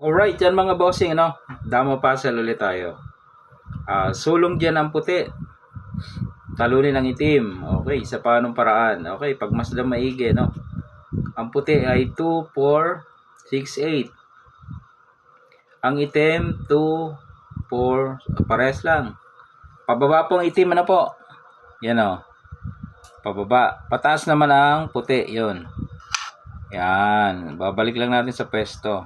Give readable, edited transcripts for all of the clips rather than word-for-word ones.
Alright, yan mga bossing, ano? Damo puzzle ulit tayo. Sulong dyan ang puti. Talunin ang itim. Okay, sa paanong paraan? Okay, pagmasdan maigi, no? Ang puti ay 2, 4, 6, 8. Ang itim, 2, 4, pares lang. Pababa pong itim, ano po? Yan o. Pababa. Pataas naman ang puti, yun. Yan. Babalik lang natin sa pwesto.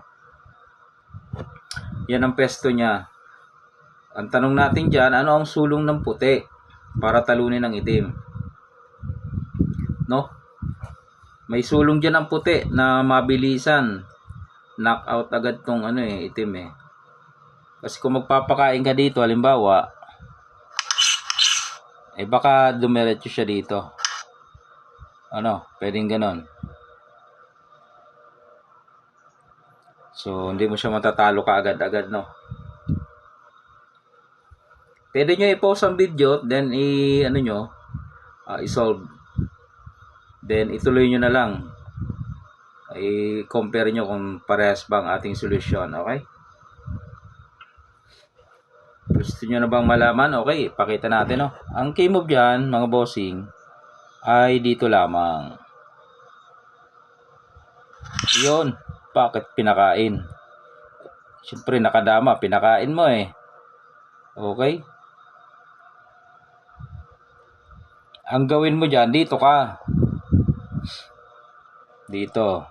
Yan ang pesto niya. Ang tanong natin dyan, ano ang sulong ng puti para talunin ang itim? No? May sulong dyan ng puti na mabilisan. Knockout agad tong itim eh. Kasi kung magpapakain ka dito, halimbawa, baka dumiretso siya dito. Pwedeng ganon. So, hindi mo siya matatalo ka agad-agad, no? Pwede nyo i-pause ang video, then i-solve. Then, ituloy nyo na lang. I-compare nyo kung parehas bang ating solusyon, okay? Gusto nyo na bang malaman? Okay, pakita natin, no? Ang key move dyan, mga bossing, ay dito lamang. Yun. Bakit pinakain? Siyempre nakadama, pinakain mo eh. Okay? Ang gawin mo dyan, dito ka. Dito.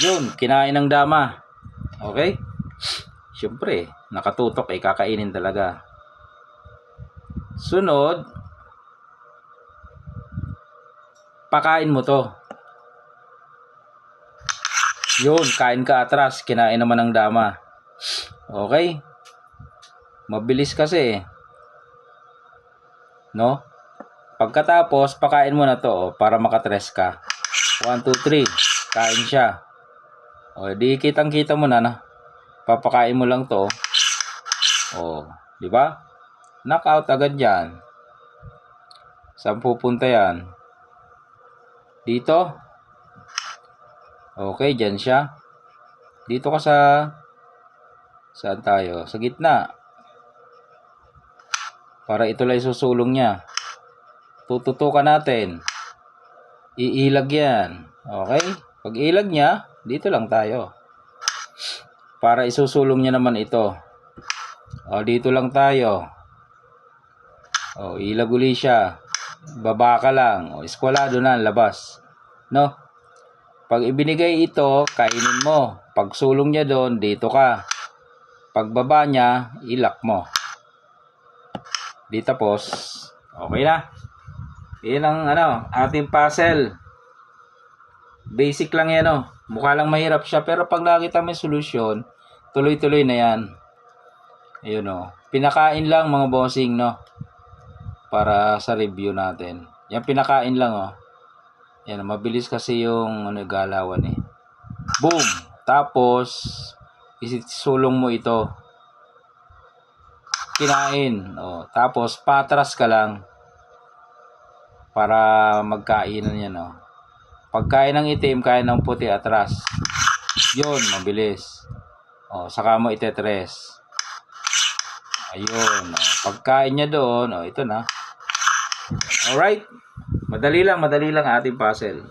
Yun, kinain ng dama. Okay? Siyempre, nakatutok eh, kakainin talaga. Sunod, pakain mo to. Yun, kain ka atras, kinain naman ng dama. Okay? Mabilis kasi. No? Pagkatapos, pakain mo na to para makatres ka. 1, 2, 3. Kain siya. Di kitang-kita mo na. Papakain mo lang to. Di ba? Knockout agad yan. Saan pupunta yan? Dito? Okay, dyan siya. Dito ka saan tayo? Sa gitna. Para ito lang susulong niya. Tututukan natin. Iilag yan. Okay? Pag ilag niya, dito lang tayo. Para isusulong niya naman ito. Dito lang tayo. Ilag uli siya. Baba ka lang. Eskwalado na, labas. No? Pag ibinigay ito, kainin mo. Pag sulong niya doon, dito ka. Pag baba niya, ilak mo. Di tapos, okay na. Yan ang ating puzzle. Basic lang yan, Mukha lang mahirap siya, pero pag nakita mo yung solusyon, tuloy-tuloy na yan. Ayun, Pinakain lang mga bossing, para sa review natin. Yan pinakain lang, Yan, mabilis kasi yung galawan eh. Boom! Tapos, isusulong mo ito. Kinain. Tapos, patras ka lang. Para magkainan yan, Pagkain ng itim, kain ng puti atras. Yun, mabilis. Saka mo itetres. Ayun. Pagkain niya doon, ito na. Alright. Madali lang ating puzzle.